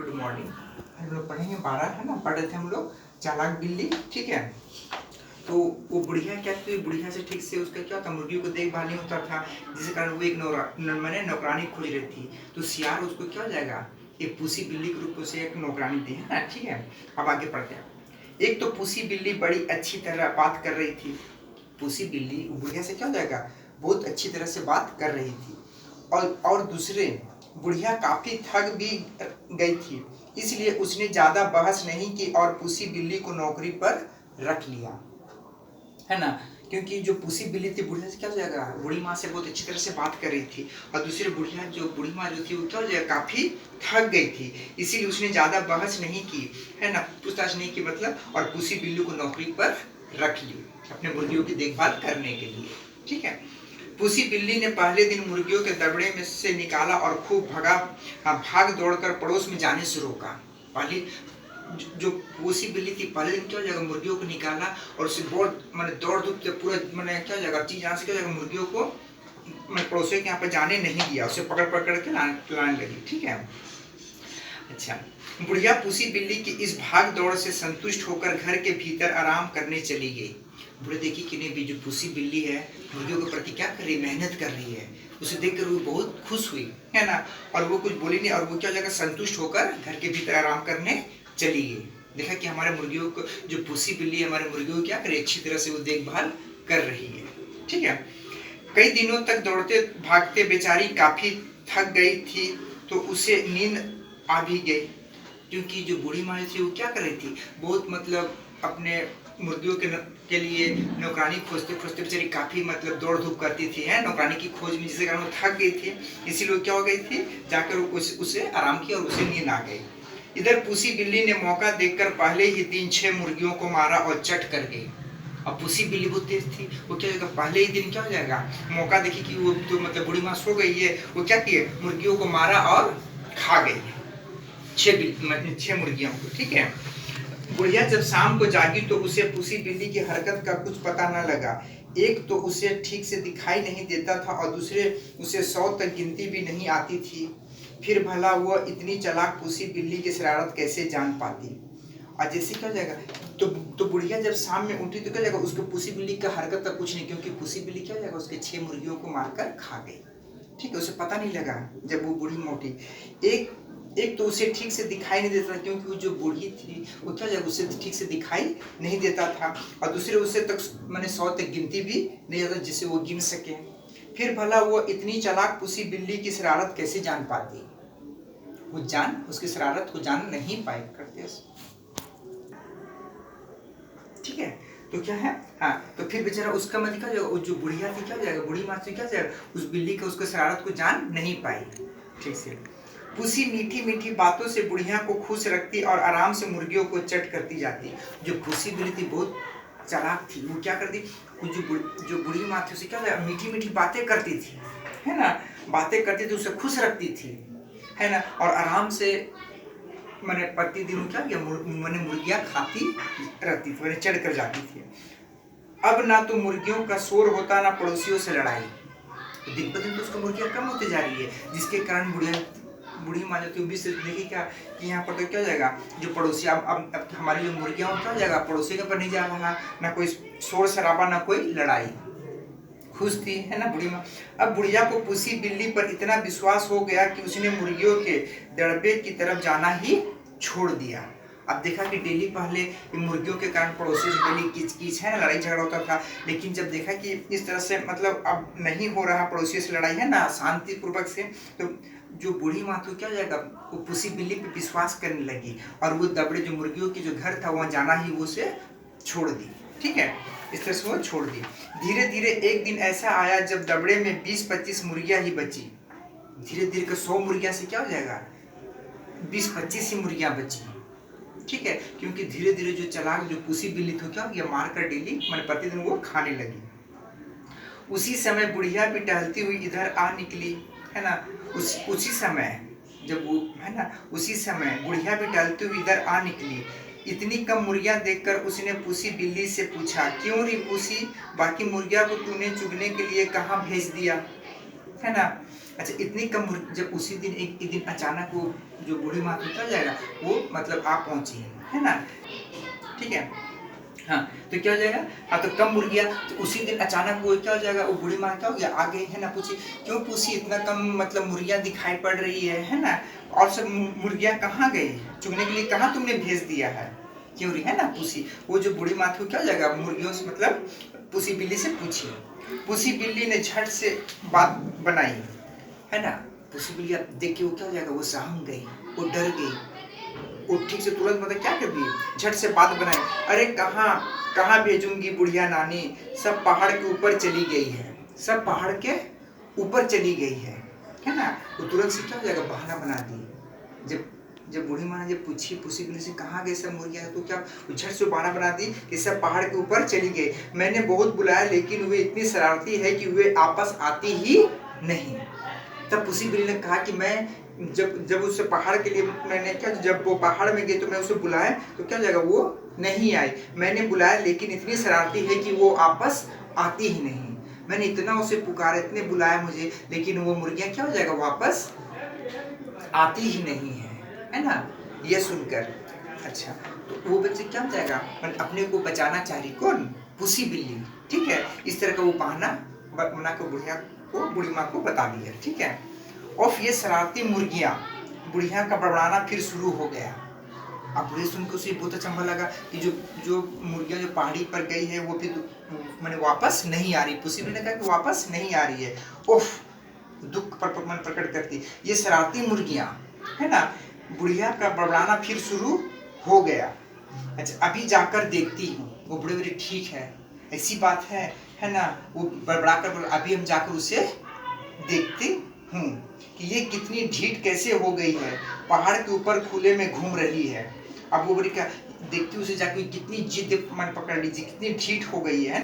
Good morning. हम लोग पढ़ेंगे 12 है ना, पढ़ रहे थे हम लोग चालाक बिल्ली। ठीक है, तो वो बुढ़िया क्या थी, बुढ़िया से ठीक से उसका क्या था, मुर्गियों को देखभाल नहीं होता था, जिसके कारण वो एक मैंने नौकरानी खोज रही थी। तो सियार उसको क्या हो जाएगा, एक पूसी बिल्ली के रूप में उसे एक नौकरानी दी है ना। ठीक है, अब आगे पढ़ते हैं। एक तो पूसी बिल्ली बड़ी अच्छी तरह बात कर रही थी। पूसी बिल्ली बुढ़िया से क्या हो जाएगा, बहुत अच्छी तरह से बात कर रही थी। और दूसरे, बुढ़िया काफी थक भी गई थी, इसलिए उसने ज्यादा बहस नहीं की और पूसी बिल्ली को नौकरी पर रख लिया, है ना। क्योंकि जो पूसी बिल्ली थी बुढ़िया से क्या हो जाएगा, बूढ़ी माँ से बहुत अच्छी तरह से बात कर रही थी, और दूसरी बुढ़िया जो बूढ़ी माँ जो थी वो क्या हो जाएगा, काफी थक गई थी, इसीलिए उसने ज्यादा बहस नहीं की, है ना, पूछताछ नहीं की मतलब, और पूसी बिल्ली को नौकरी पर रख ली अपने मुर्गियों की देखभाल करने के लिए। ठीक है, पूसी बिल्ली ने पहले दिन मुर्गियों के दबड़े में से निकाला और खूब भाग दौड़कर पड़ोस में जाने से रोका। पहले जो पूसी बिल्ली थी पहले दिन क्या हो जाएगा, मुर्गियों को निकाला और उसे बहुत मैंने दौड़ धूप के पूरा मैंने क्या हो जाएगा, चीज यहाँ से क्या हो जाएगा, मुर्गियों को मैं पड़ोसियों के यहाँ पर जाने नहीं दिया, उसे पकड़ पकड़ के लाने लगी। ठीक है, अच्छा, बुढ़िया पूसी बिल्ली की इस भाग दौड़ से संतुष्ट होकर घर के भीतर आराम करने चली गई। बुढ़े देखी कि नहीं, जो पूसी बिल्ली है मुर्गियों के प्रति क्या कर रही है, मेहनत कर रही है, उसे देखकर वो बहुत खुश हुई, है ना, और वो कुछ बोली नहीं, और वो क्या जगह संतुष्ट होकर घर के भीतर आराम करने चली गई। देखा कि हमारे मुर्गियों को, जो पूसी बिल्ली है हमारे मुर्गियों को क्या करे, अच्छी तरह से वो देखभाल कर रही है। ठीक है, कई दिनों तक दौड़ते भागते बेचारी काफी थक गई थी, तो उसे नींद आ भी गई, क्योंकि जो बूढ़ी माँ थी वो क्या कर रही थी, बहुत मतलब अपने मुर्गियों के लिए नौकरानी खोजते खोजते बेचारी काफी मतलब दौड़ धूप करती थी, है नौकरानी की खोज में, जिसके कारण वो थक गई थी, इसीलिए क्या हो गई थी, जाकर उसे आराम किया और उसे नींद आ गई। इधर पूसी बिल्ली ने मौका देखकर पहले ही 3-6 मुर्गियों को मारा और चट कर गई। अब पूसी बिल्ली बहुत तेज थी, वो क्या होगा, पहले ही दिन क्या हो जाएगा, मौका देखी कि वो तो मतलब बूढ़ी माँ सो गई है, वो क्या किए, मुर्गियों को मारा और खा गई, 6 मुर्गियों को। ठीक है, बुढ़िया जब शाम को जागी तो उसे पूसी बिल्ली की हरकत का कुछ पता न लगा। एक तो उसे ठीक से दिखाई नहीं देता था और दूसरे उसे 100 तक गिनती भी नहीं आती थी। फिर भला वह इतनी चालाक पूसी बिल्ली की शरारत कैसे जान पाती। और जैसे क्या जाएगा, तो बुढ़िया जब शाम में उठी तो क्या जाएगा, उसको पूसी बिल्ली का हरकत का कुछ नहीं, क्योंकि पूसी बिल्ली क्या जाएगा, उसके 6 मुर्गियों को मारकर खा गई। ठीक है, उसे पता नहीं लगा जब वो बूढ़ी मोटी। एक तो उसे ठीक से दिखाई नहीं देता, क्योंकि वो जो बूढ़ी थी वो क्या जब उसे ठीक से दिखाई नहीं देता था, और दूसरे उसे तक मैंने 100 तक गिनती भी नहीं आता जिसे वो गिन सके। फिर भला वो इतनी चालाक पूसी बिल्ली की शरारत कैसे जान पाती, वो उसकी शरारत को जान नहीं पाए करते। ठीक है, तो क्या है, हाँ, तो फिर बेचारा उसका मतलब क्या जाएगा, जो बुढ़िया थी क्या जाएगा, बूढ़ी माँ थी क्या जाएगा, उस बिल्ली का उसका शरारत को जान नहीं पाई। ठीक से पूसी मीठी मीठी बातों से बुढ़िया को खुश रखती और आराम से मुर्गियों को चट करती जाती। जो पूसी बिल्ली थी बहुत चालाक थी, वो क्या करती, जो बूढ़ी माँ थी उसे क्या मीठी मीठी बातें करती थी, है ना, बातें करती थी, उसे खुश रखती थी, है ना, और आराम से मैंने प्रतिदिन क्या किया, मैंने मुर्गियां खाती रहती थी, मैंने चढ़ कर जाती थी। अब ना तो मुर्गियों का शोर होता ना पड़ोसियों से लड़ाई। तो दिन पर दिन तो उसको मुर्गियां कम होती जा रही है, जिसके कारण बूढ़ी माँ जो भी से देखी क्या कि यहाँ पर तो क्या हो जाएगा, जो पड़ोसी अब हमारी जो मुर्गियां क्या हो जाएगा, पड़ोसी के पर नहीं जा रहा, ना कोई शोर शराबा ना कोई लड़ाई, खुश थी, है ना बूढ़ी माँ। अब बुढ़िया को पूसी बिल्ली पर इतना विश्वास हो गया कि उसने मुर्गियों के दड़बे की तरफ जाना ही छोड़ दिया। अब देखा कि डेली पहले मुर्गियों के कारण पड़ोसी से डेली किच किच है ना, लड़ाई झगड़ा होता था, लेकिन जब देखा कि इस तरह से मतलब अब नहीं हो रहा पड़ोसियों से लड़ाई, है ना, शांति पूर्वक से, तो जो बूढ़ी माँ तो क्या जाएगा, वो पूसी बिल्ली पे विश्वास करने लगी, और वो दबड़े जो मुर्गियों की जो घर था वहां जाना ही वो उसे छोड़ दी। ठीक है, इस तरह से वो छोड़ दी। धीरे धीरे एक दिन ऐसा आया जब दबड़े में 20-25 मुर्गियां ही बची। धीरे धीरे का 100 मुर्गियां से क्या हो जाएगा, 20-25 ही मुर्गियां बची। ठीक है, क्योंकि धीरे धीरे जो चालाक जो पूसी बिल्ली थी क्या हो मार कर डेली मैंने प्रतिदिन वो खाने लगी। उसी समय बुढ़िया भी टहलती हुई इधर आ निकली, है ना, उसी समय जब वो, है ना, उसी समय बुढ़िया भी टहलती हुई इधर आ निकली। इतनी कम मुर्गियां देखकर उसने पूसी बिल्ली से पूछा, क्यों री पूसी, बाकी मुर्गियां को तूने चुगने के लिए कहाँ भेज दिया, है ना। अच्छा इतनी कम जब उसी दिन एक दिन अचानक वो जो बूढ़ी माँ क्या हो जाएगा, वो मतलब आप पहुंची है ना, ठीक है। हाँ तो क्या हो जाएगा, हाँ तो कम मुर्गियाँ, तो उसी दिन अचानक वो क्या हो जाएगा, वो बूढ़ी माँ क्या हो गया आ गई है ना, पूछी क्यों पूछी इतना कम मतलब मुर्गियाँ दिखाई पड़ रही है ना, और सब मुर्गियाँ कहाँ गई, चुगने के लिए कहाँ तुमने भेज दिया है, क्यों रही है ना पूछी। वो जो बूढ़ी माँ थी क्या हो जाएगा, मुर्गियों से मतलब पूछी बिल्ली से पूछी, पूछी बिल्ली ने झट से बात बनाई है ना, पूछी बिल्ली अब देख के वो क्या हो जाएगा, वो सहम गई, वो डर गई, वो ठीक से तुरंत मतलब क्या कर दिए, झट से बात बनाई, अरे कहाँ कहाँ भेजूंगी बुढ़िया नानी, सब पहाड़ के ऊपर चली गई है, सब पहाड़ के ऊपर चली गई है ना। वो तुरंत से क्या हो जाएगा, बहाना बना दी। जब बूढ़ी माँ ने जब पूछी बिल्ली से कहाँ गए सब मुर्गियाँ, तो क्या झट से बहाना बना दी कि सब पहाड़ के ऊपर चली गई, मैंने बहुत बुलाया लेकिन वे इतनी शरारती है कि वे आपस आती ही नहीं। तब उसी बिल्ली ने कहा कि मैं जब उससे पहाड़ के लिए मैंने क्या, जब वो पहाड़ में गई तो मैं उसे बुलाया तो क्या हो जाएगा, वो नहीं आई, मैंने बुलाया लेकिन इतनी शरारती है कि वो आपस आती ही नहीं, मैंने इतना उसे पुकारा, इतने बुलाया मुझे, लेकिन वो मुर्गियाँ क्या हो जाएगा, वापस आती ही नहीं है ना। ये सुनकर अच्छा तो वो बच्चे क्या हो जाएगा, अपने को बचाना चाह रही कौन, पुसी बिल्ली, ठीक है। इस तरह का वो बहाना बना को बूढ़ी माँ को बता दिया, ठीक है। और ये शरारती मुर्गियाँ, बुढ़िया का बड़बड़ाना फिर शुरू हो गया। अब बुढ़िया सुनकर उसे बहुत अच्छा लगा कि जो मुर्गियाँ जो पहाड़ी पर गई है वो फिर मैंने वापस नहीं आ रही, पुसी बिल्ली ने कहा कि वापस नहीं आ रही है, उफ दुख पर मन प्रकट करती ये शरारती मुर्गियाँ है ना। बुढ़िया का बड़बड़ाना फिर शुरू हो गया। अच्छा अभी जाकर देखती हूँ, वो बड़े बड़े ठीक है ऐसी बात है ना, वो बड़बड़ाकर अभी हम जाकर उसे देखते हूँ कि ये कितनी ढीठ कैसे हो गई है, पहाड़ के ऊपर खुले में घूम रही है। अब वो बड़ी क्या देखती उसे जाकर कितनी जिद मन पकड़ लीजिए, कितनी ढीठ हो गई है।